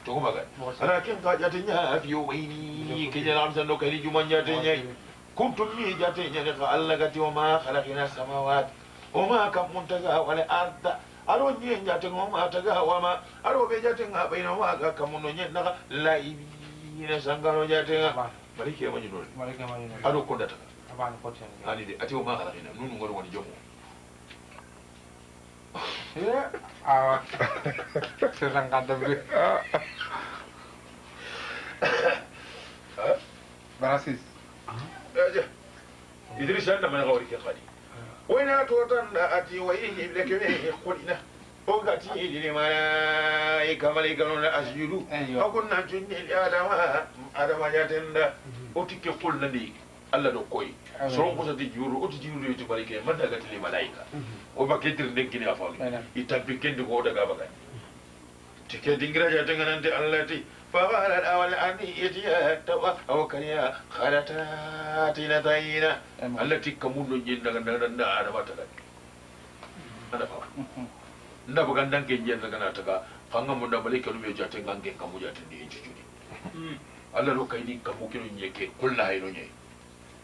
to kuma ga alakin ka jatinya fi waini kije lam san lokali juman jatinya kuntum mi jatinya ka Allah gati wa ma khalaqina samawat wa ma kam muntaga wal arda aro nyi jatinya ma taga wa ma aro be jatinya baina wa ga kamuno nyi na la ina sangaro jatinya barike ma nyino aro ko data abani ko tan ani de ati wa ma khalaqina nunu ngoro woni jomo sekarang kata beri berasis aja Idris anda mana kau rikia kali wena tuatan ati waihi lekene khulina ogati di mana ikamali kanuna asjudu akun najunni adama jatenda otike khulna di Allah do koy soron ko sati juru oti juru yoti barike man daga tili malaika o baketir ndekini afalu itampi kendi ko daga baga tike dingira ja tanga nante Allah ti fa qala awal ani yatiya tawa aw kariya khalata tinataina allati kamundo jin daga daga ada mata daga ada fa nda bugan danke jin daga na taga fanga mun da malaika lu ja tanga nge kamu ja tindi jujudi Allah do kaydi kamu kino nyeke kullu hayno nyeke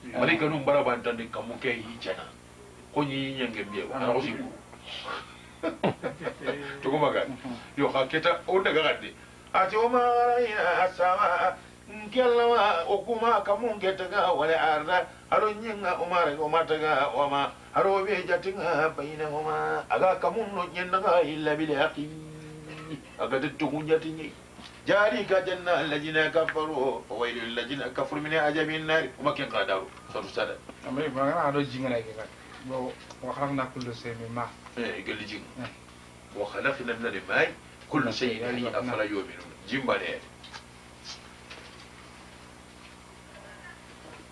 malika num bara bantande kamu ke hijana ko nyi nyange biye ana ko sibu to ko maga yo haketa o daga gadde ati o ma ina asama nkella o kuma kamu ngetaga wala arda aro nyinga o mare o mataga o ma aro be jatinga bainahuma aga kamu no nyendaga illa bil haqi aga de to kunjati جاري كجنة الذين كفروا وويل الذين كفروا من عذاب النار وما كان قادروا صاروا سادة أمري ما أنا أروح جينا لك وخلقنا كل شيء من ماء قال لي جين وخلقنا من الماء كل شيء حي أفلا يؤمنون جين بني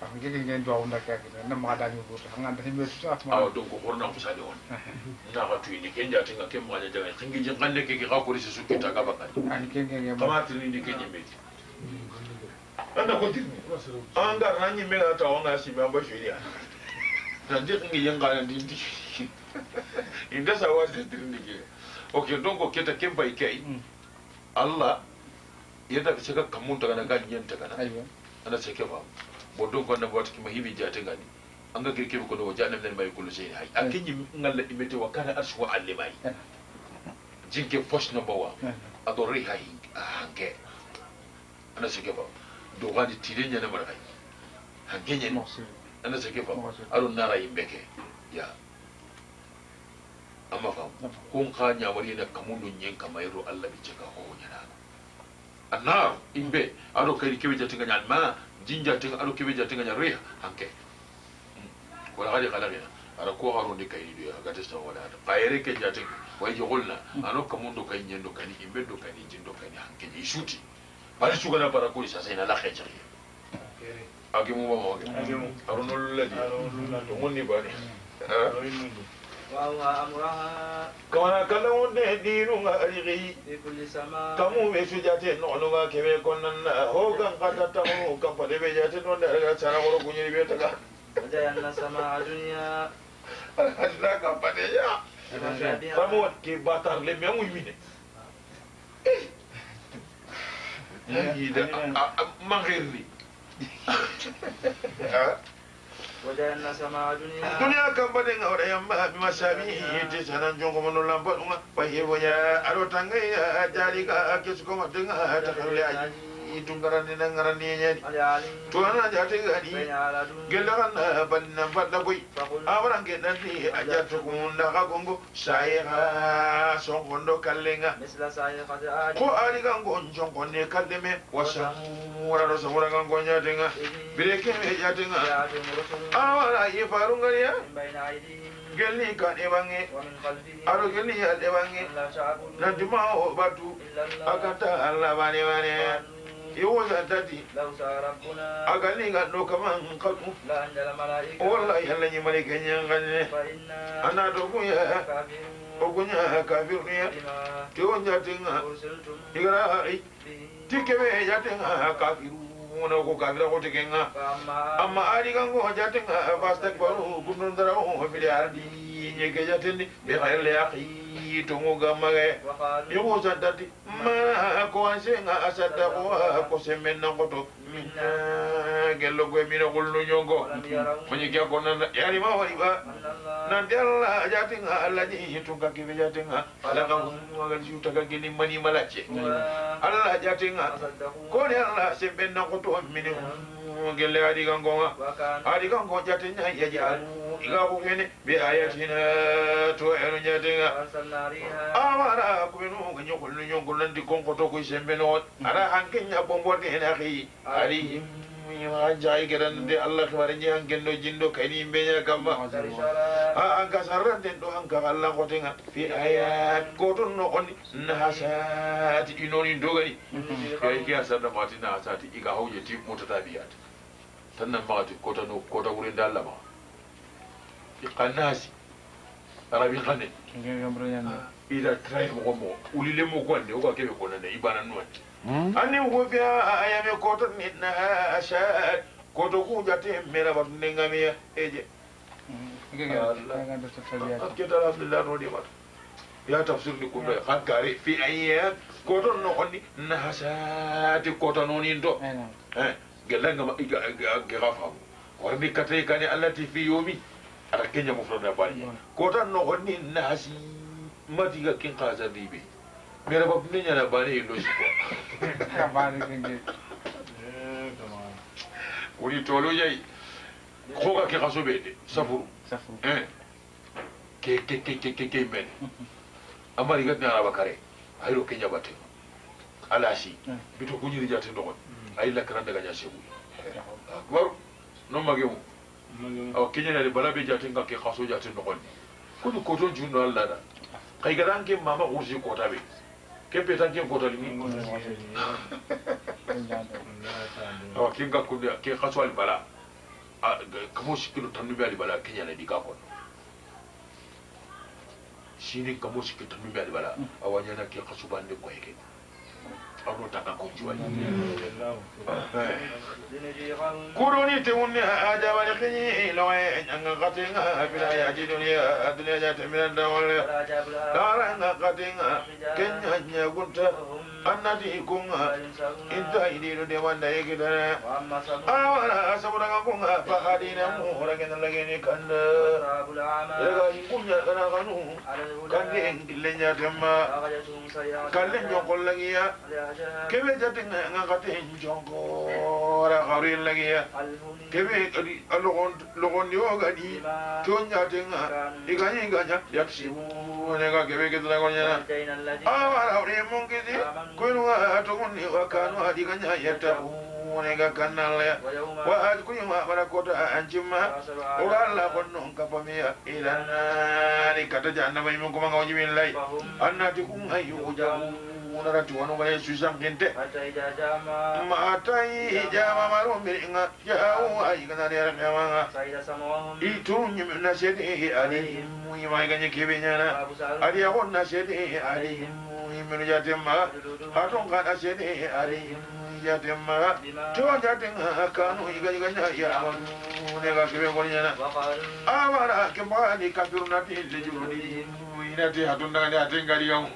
aku kira dua unda kayak gitu, nama ada ni buat, hangat dah himbau susah. Awak dong kau orang nak usah dewan. Nak tu ini kenja tinggal kemana jangan, tinggi jangan lek kau kau risi suki tak apa kan. Ani kengkeng yang. Kamat ini kenja meti. Anda kau tiru. Anggar nanya mela tahu nggak sih memang bersih dia. Nanti tinggi yang kalian tinggi. Indah sawah tiru ni. Okey dong kau kita kempai kai. Allah, ia dah cakap kamu tak nak ganyan tak nak. Anda cakap apa? Bodon ko na bot ki mahibi jate ngani anga ke ke ko do janam nan may kullu shay hay akinyi ngalla imete wa kana arshu allimai jinke fosh no bawa adori hay anke ana sike ba do wadi tidenya na mara hay hangenye ana sike ba arun nara imbeke ya amma fa kun ka nyawari na kamundu nyen kamairo Allah bi ceka ho nyana annar imbe aro kay kebe jate ngani alma jinja tinga alo kebe jatinga nya reha hanke wala gadi kala gina ara ko haro de kayni do ga testa wala da bayre ke jatinga way jogolna ano kamundo kay nyendo kani imbe do kani jindo kani hanke ni shuti bari suga na para ko isa sai na la khecha agi mu ma agi mu aro no ladi to monni bani وأوها أمرها كما كلام دين غريغي بكل سماء كمو بسجاتي نونغا كبي كونن هو كان قطتمو كم فدي بجاتي نون دغا سنا ورو كوني بيتغا وجعلنا سماء دنيا هذا كم فدي يا كمو كي باتار لي ميمو يمين ما غيري وجعلنا سماء دنيا دنيا كم بدين أورا يما بمسابي تسنن جونكم من لامبو فهي بويا أرو تانغي جاري كيسكم تنغا تخلي tungaran ni nangaran ni nyani tuana jate gani gelaran banna badda boy awran gedan ni ajatu kunda ka gongo saira songondo kallenga misla saira qad ko ari gango jongo ne kalleme wasa wara do samura gango nyatenga bireke me jatenga awara yifarungariya gelni kan ebange aro gelni ya ebange najuma o batu akata Allah bane bane يوزع تاتي لو ساربنا أقلني قالوا كمان قطو لا عند الملائكة والله يلا ملك ينغني فإنا أنا دوكويا أقولنا كافر يا تيون جاتنا أرسلتم يقرأي تكبي جاتنا كافرون أو كافر أو تكنا أما أري كانوا جاتنا فاستكبروا كنون دروا في الأرض يكجاتني بغير الأخي alladhi tunguga mage yugo sadati ma ko ansenga asadaqwa ko semenna ngoto minna gello go mina gollu nyongo fani kya ko nan yari ma wari ba nan dalla jatinga alladhi tunga kibe jatinga alaka wagal juta ga gini mani malache Allah jatinga ko ne Allah semenna ngoto mini gelle adi gangonga adi gango jatinga yajalu iga ko ngene bi ayatina to enu jatinga amara ko no ganyo ko nyongo landi konko to ko sembe no ara hankenya bomborde en akhi ali ma jay geran de Allah tabare nyan gendo jindo kani benya kamma an ka sarrande do an ka Allah ko tenga fi ayat ko to no on nahasat inoni dogani kay ki asada matina asati iga hawje ti mutatabiyat tannan magati ko to no ko to wurin dalla ma iqannasi arabi khane ila tray mo mo ulile mo gonde o ka kebe ko nane ibana nuwati ani wo biya ayame ko to ni na asha ko to ku jate mera ba ngami eje akita alhamdulillah no di mat ya tafsir ni ko be khakare fi ayya ko to no onni na hasati ko to no ni do gelanga ma ga fa warni katay kani allati fi yomi ara kenya mufrada bani ko to no onni na hasi matiga kin qaza dibi mera ba ninya na bani lo shi ko bani kinge woni tolo yai ko ga ke kaso bede safuru ke men amari ga na bakare ayro kenya bate alashi bito kunyiri jate ndo ay la kan daga nyase bu war no magemu aw kenya na bala be jate nga ke kaso jate ndo ko to junno alla da kay ga danke mama urji ko tabe ke petan ke ko talimi aw kinga ko ke kaso al bala kamo sikilo tanu be al bala kenya na dika ko sini kamo sikilo tanu be al bala awanya na ke kaso bande ko yake awno taka ko jiwani kuroni te wonni aja wal khini lawe anga gatinga bila ya ji dunya ja temiran da wal dara nga gatinga kenya nya gunta annati kunga inta idiru de wanda yake da awara asabura ga kunga fa hadina mu ragen lageni kanda daga kunya kana kanu kande ngilenya temma kande nyokollagiya kebe jatinga nga gatin jongo ra garin lagiya kebe logon yoga di tonya tenga iganya iganya yaksibu nega kebe ketla gonya awara ore mungkidi kunwa atunguni wakanu adiganya yatabu nega kanala wa adkunyuma barakota anjima uralla konnon kapamia ilana ni kata jannama imungu manga wajimin lai annati kun ayyujabu unarati wanu ga yesu samkente matai jama marumbinga jau ay kana dia ngama itu nyimna sedi ali muyima ganye kebenyana ali yakonna sedi ali muyimnu jatemma hatun kana sedi ali jatemma to jatenga kanu iganya ya manu nega kebe gonyana amara kembali kafirunati lejurudi inati hatunda ngani atengari yang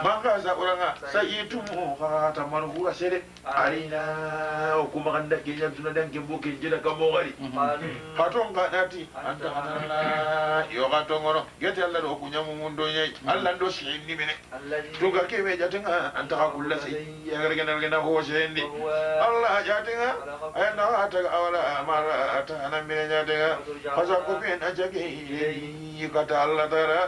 mangasa oranga sayitumu kata marhura sere alina okuma kanda kinya tunada ngimbuke jida kamogari hatonga nati anta hanala yo gatongono gete alla do kunyamu mundo nyai alla ndo shindi mene tuga kebe jatenga anta kulla sai yagargena ho shendi alla jatenga ayna ataga awala amara atana mene jatenga hasa ko ben ajage kata alla tara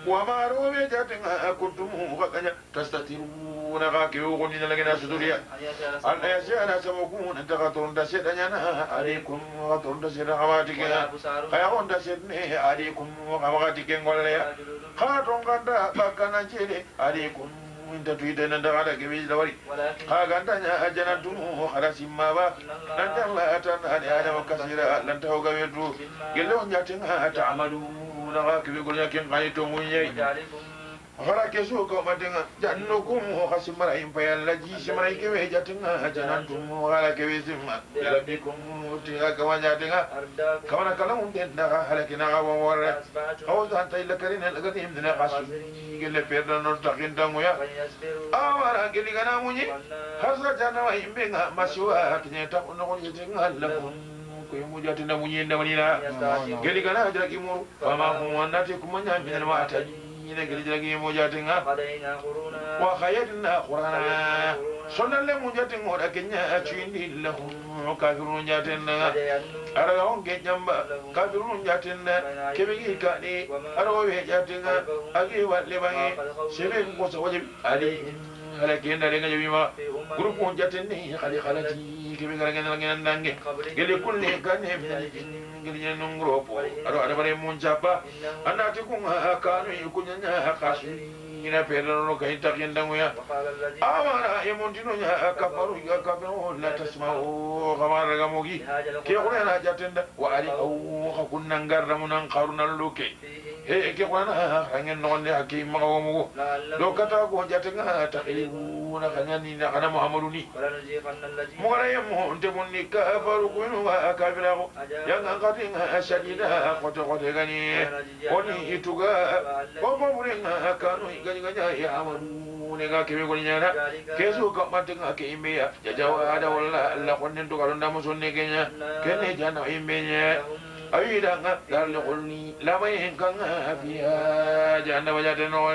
وما روي جاتنا كنتم غكنا تستترون غاكيو غنينا لغنا سدوريا أن يسيانا سمكون انت غطرون تسيدنا عليكم غطرون تسيد غواتكنا خيرون تسيدني عليكم غواتكين غوليا خاطرون غندا بكنا جيري عليكم انت تويتنا دغالا كبيج دوري خاغندنا أجنتم خلاص ما با لن الله أتنا لأنا وكثيرا لن تهوغا يدو قلون جاتنا تعملون naga kebe gonya ken kai to munye Hara kesu ko madenga jannukum khasimara impa yalla ji simara kewe jatinga janantum hara kewe simma rabbikum tiga kawanya tinga kawana kalam den da halakina wa war hawza ta illa karina lagati imdina qasu gele perda non takin damuya awara geli gana munyi hasra jana wa imbenga maswa kinya ta ono yetinga lakum ko mujatina munyi ndamanina geli gana jaki mu fama wanati kumanya min alwata ina geli jagi mujatinga wa khayadna qurana sonalle mujatinga da kenya chindi lahum kafirun jatinna ara on ge jamba kafirun jatinna kebigi kani aro we jatinga agi walle bangi sebe ko so wajib ali ala kenda lenga jabima grupu jatinni khali khalati kebigi ngana ngana nange geli kulli kane geli nungro aro ada bare munjaba anati kunga kanu yukunya kasu ina perano kai takindangu ya amara emontino nya kafaru ya kafaru la tasma'u khamara gamogi ke qurana jatenda wa ali au khakunna ngarra munan qaruna luke ke qurana hangen non ne hakim magamu do kata ko jatenga taqilu na kanyani na kana muhammaduni mo ra yemo onte monni kafaru kunu wa kafirago yang angkatinga shadida kote kote gani oni ituga bobo murenga kanu ganya ya amanu ne ga kebe golinya kesu ka matenga ke imbeya jajawa ada wala Allah konnen to kalonda mo sonne kenya kenne jana imbenya ayida nga darle golni lamay kanga biya jana wajate no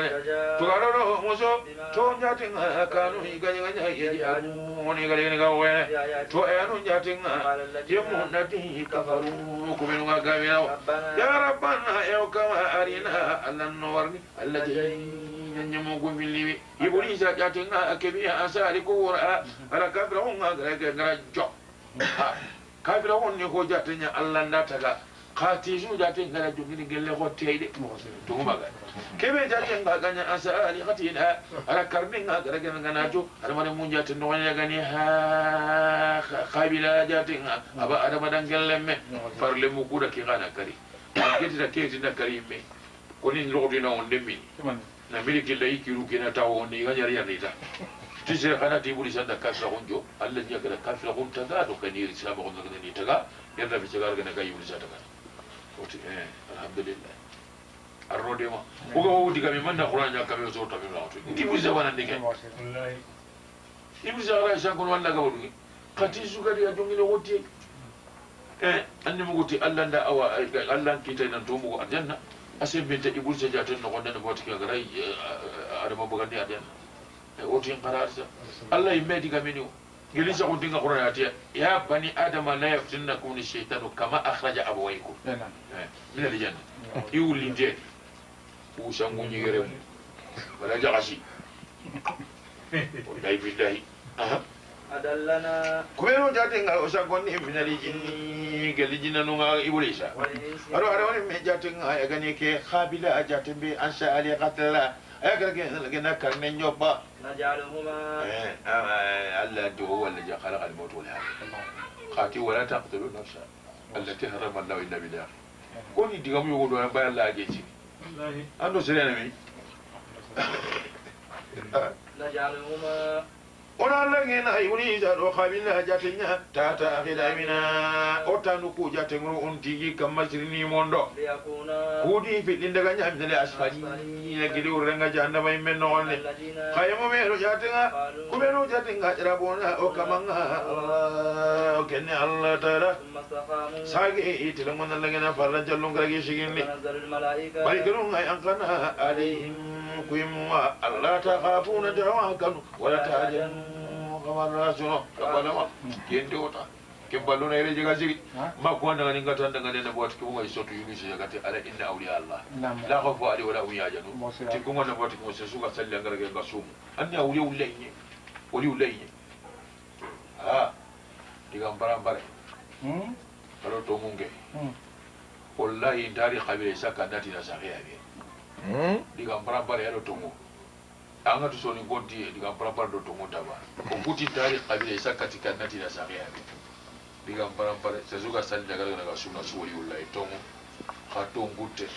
to kaloro muso to nyatinga kanu ganya ya amu ne ga ne ga we to anu nyatinga yemu nati kafaru ko benu ga gawe ya rabbana ya kama arina allan warni allaji nyamo go miliwi ibuli sa jatinga kebiya asali ko wora ala kabra on ga jo kabra on ni ko jatinya allah ndataga khati ju jatinga la jogini gelle ko teyde to maga kebe jatinga ganya asali khatina ala karbinga ga najo ala mane mun jatin no nya gani ha kabila jatinga aba ada madan gellemme farle mu kuda ki gana kari kiti da karimbe koni lodina on demmi na miliki la ikiru kina tawo ni ganyari yanita tije kana tibuli sanda kafira gonjo alla nya kada kafira gonta ga to kaniri islam gonta ni taga yanda bi cigar gana gayi buli sata oti alhamdulillah arrode ma uga wudi kami manda qur'an ya kami so tabi la to tibuli zabana ndike wallahi tibuli zabana shankon wanda ga wudi kati su gadi ya jongi no woti anni muguti alla nda awa alla kita nan to mugo aljanna asembe te ibul se jaten no gonda no boti ka garay adama bugandi aden woti en qararsa allah yimedi gamini geli sa ko dinga qur'an atiya ya bani adama la yaftinnakum ash-shaytanu kama akhraja abawaykum min al-janna yuli je u sangu ni yere wala jagashi wallahi billahi adallana kubero jatenga osagonni min al-jinni geli jinanu nga ibulisa aro woni me jatenga ya gani ke khabila ajatembe ansha ali qatla أجرنا كرنا نجوبا نجعلهما الله هو الذي خلق الموت والحياة خاتي ولا تقتلوا نفسا التي حرم الله إلا بالحق كوني ديغام يقولوا أنا بايع الله أجيتي أنو سريانا مي نجعلهما ona lagena yuni jaro khabila jatinya tata khidamina otanuku jatengro untigi kamasrini mondo kudi fitinde ganya mdele asfali ne gidi urenga janda mai menno onne khaymo mero jatenga kubero jatenga rabona o kamanga o kenne allah taala sage itilamana lagena farra jallunga gi shigindi malaikatu ngai ankana alaihim kuyimwa allah takhafuna tawakkalu wala tahzanu kamarasuno kabalama kende ota kemballuna ile jiga sigi makwa ndanga ningata ndanga nene bwati kimunga isotu yunisi yakati ala inna awliya allah la khawfu alayhim wala hum yahzanun tikunga na bwati kimosa suka salli angara genga sumu anni awliya ulayni wali ulayni diga mbarambare alo to munge wallahi ndari khabire saka ndati na sahiya be diga mbarambare alo to munge anga tu soni gonti diga parapara do tongo daba ko buti tari kabila isa katika nati na saria diga parapara sezuga sali daga na sunna suwali wallahi tongo khato ngute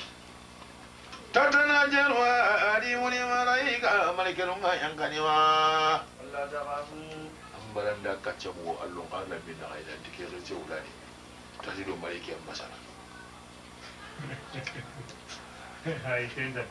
تتناجل وآدم الملائكة ملك لنغا ينكنوا ألا تخافوا أمبران دا كتشمو اللون قال من غير أنتك يغيرتي أولاني تجد ملائكة مثلا هاي تندم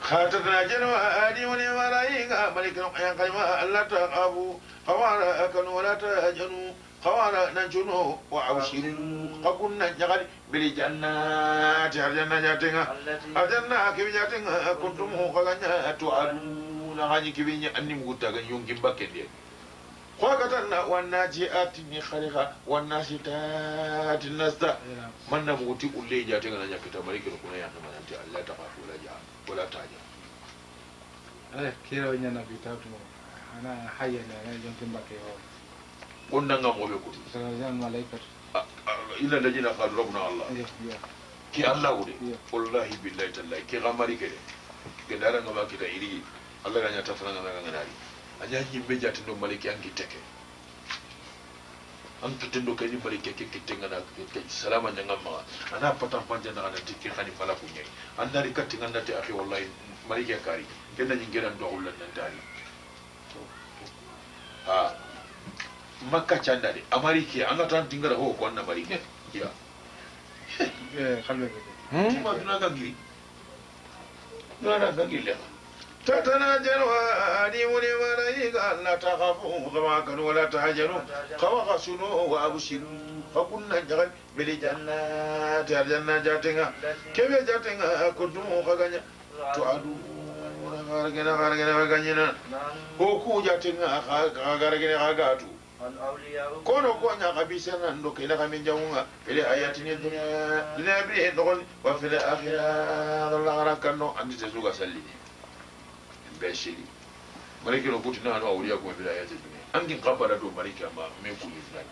خاتتناجل وآدم الملائكة ملك لنغا ينكنوا ألا تخافوا قوانا أكنوا ولا تهجنوا قوانا ننجنوا وعوشروا قبلنا نجغل بالجنات الجنة جاتنا الجنة كيف جاتنا كنتم قلنا توعدون غني كيف أني مغتاغن يمكن بكدي خواكتنا والناجئات خلقا والناشطات نستا من نموتي أولي جاتنا نجاكتا مريك لكنا يحنما ننتي ألا تخافوا ولا تهجنوا kira wanya na bita tu ana hayya na yankin bakai ho قلنا نعم بكم سلام عليكم إلا الذين قالوا ربنا الله كي الله ودي والله بالله تعالى كي غماري كده كدارا نما كده إلي الله غنيا تفرنا غناري أجا يمبي جاتنو ملك أنكي تكه أنكي تندو كني ملك كي كتنغنا سلاما نعما أنا فتح بانجنا أنا تكي خاني فلا كوني أنا ريكا تنغنا تأخي والله ملك كاري كنا نجيران دوغولا نتاري makka candade amarike anga tan tingara ho ko anna marike ya khalbe ma duna gangiri duna gangiri تتناجل وآدم الملائكة لا تخافوا كما كانوا ولا تهجنوا خوخسنوا وأبشروا فكنا نجعل بالجنات الجنة جاتنا كيف جاتنا كنتم خغنيا تعدون غارغنا غانينا هو جاتنا غارغنا غاغاتو kono ko nya kabisa ndo kila kami jaunga ile ayatini dunia bi ndon wa fil akhirah Allah rakano andi tezuga salli beshiri maliki no kutina no awliya ko bila ayati dunia angin qabara do maliki amma me kuli fulani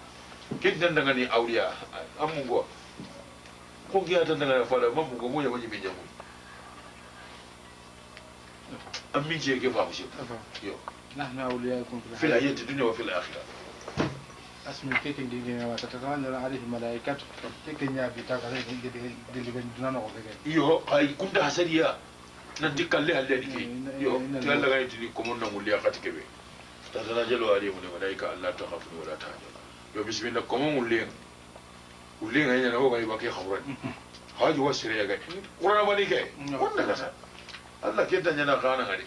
kidan daga ni awliya amungo ko giya tan daga fala mamungo mo ya waji be jamu ammi je ke fa mushi yo nahnu awliyaakum fil ayati dunia wa fil akhirah asmi keke dinge wa tatanazzalu alayhi malaikatu keke nya bita ka dai dinge dunana ko keke iyo ay kunda hasariya nan dikalle halle dike yo talla ga yiti ko mon nangul ya khati kebe tatanajalu alayhi malaika alla takhafu wa la tahzanu yo bismillah ko mon ulen ay na ho ga ibake khawran haji wasire ya ga qur'an bani ke wanda kasa Allah ke tanya na kana ngari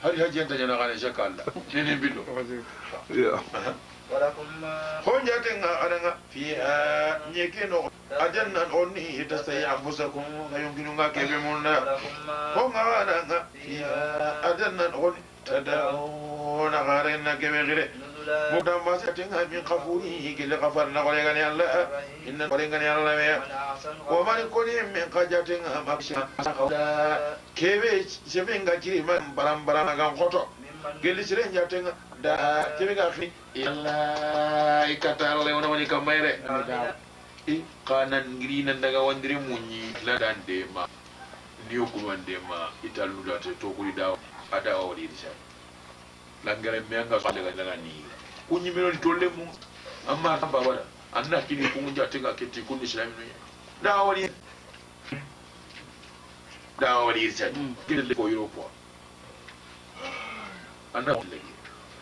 haji tanya na kana shaka Allah ne billo ya ولكم ما هونجاتنا أنا فيها نيكينو أجنن أني تستي أنفسكم يمكننا كيف منا هم أنا فيها أجنن أني تدعون غارنا كيف غيره مدام بساتنا من قفوري كل غفرنا قلنا الله إن قلنا الله ومن كل من قجاتنا مكشنا كيف شفينا كريما برام برام كان خطأ قل سرين جاتنا da kebe ga fi yalla ikata Allah wana wani kamaire kanan ngiri nan daga wandire munyi ladan de ma niyo ku wande ma italu da to ku da ada wadi disa langare me anga so daga ni kunyi mero tolle mu amma kan baba da anna kini ku mun jate ga kiti kun islami no da wadi disa kile ko europe anna legi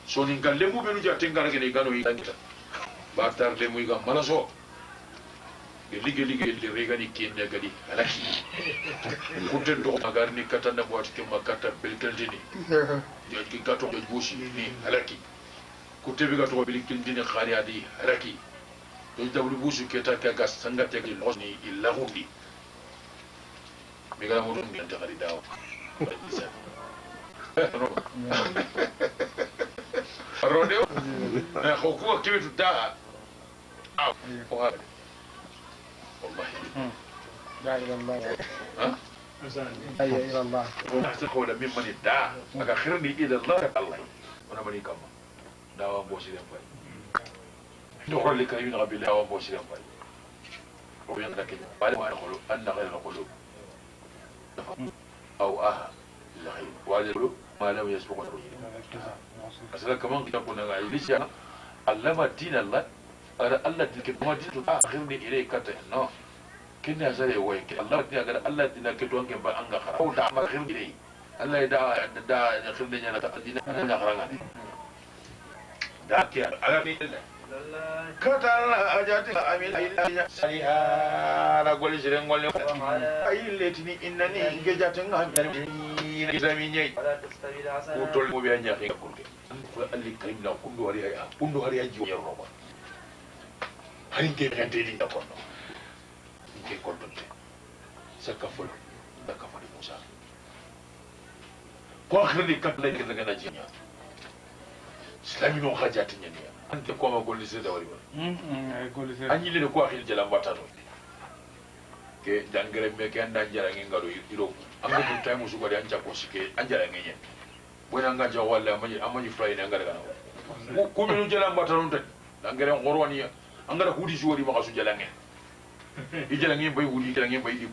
sonin kan lemu benu jaten gara gene gano yangita batar lemu iga malaso geli regani kenya gadi alaki kunten do agarni katana boati ke makata belkaldini yaki gato de bushi ni alaki kutebi gato belkaldini khari adi alaki do dawlu bushi keta ka gas sangate ke losni illa hundi mega mo dum ganta khari dawo rodeo na khokuwa kitu taa والله لا إلى الله ها لا إلى الله تقول ممن يدعى أخرني إلى الله الله وأنا مني كم دعوة بوسي لمباي نقول لك أيون ربي دعوة بوسي لمباي وين لكن بعد ما نقول أن غير القلوب أو الغيب وهذا القلوب ما لم يسبق الرسل أصلا كمان كتاب كنا قاعدين ليش علم الدين الله أرى الله تلك ما دين أخرني إليه كته نو kinna sare wai Allah ya ga Allah dina ke don ba an ga khara da ma khir dai Allah ya da khir da yana ta dina na kharanga ne da ke ala ni katala ajati amil ayya saliha na gol jiren gol ayi letini innani gejatin hangar ni zami nyai ko tol mo biya nya ke kurke ko alli karim la kundu hari ya ji roba harin ke kan te dinda kono ke koltonte sakafol da kafali musa ko akhirni kat lay ke daga jinya islami no hajati nyani ante ko ma golli se da wari ay golli se anyi le ko akhil jala batano ke jangere me ke anda jara ngi ngado iro anga bu tay musu bari anja ko sike anjara ngi nyen wona nga jaw walla amani fray na ngara kana ko minu jala batano tan dangere ngorwani angara hudi jori ma kasu jala ngi ijala ngi bay hudi jala ngi bay di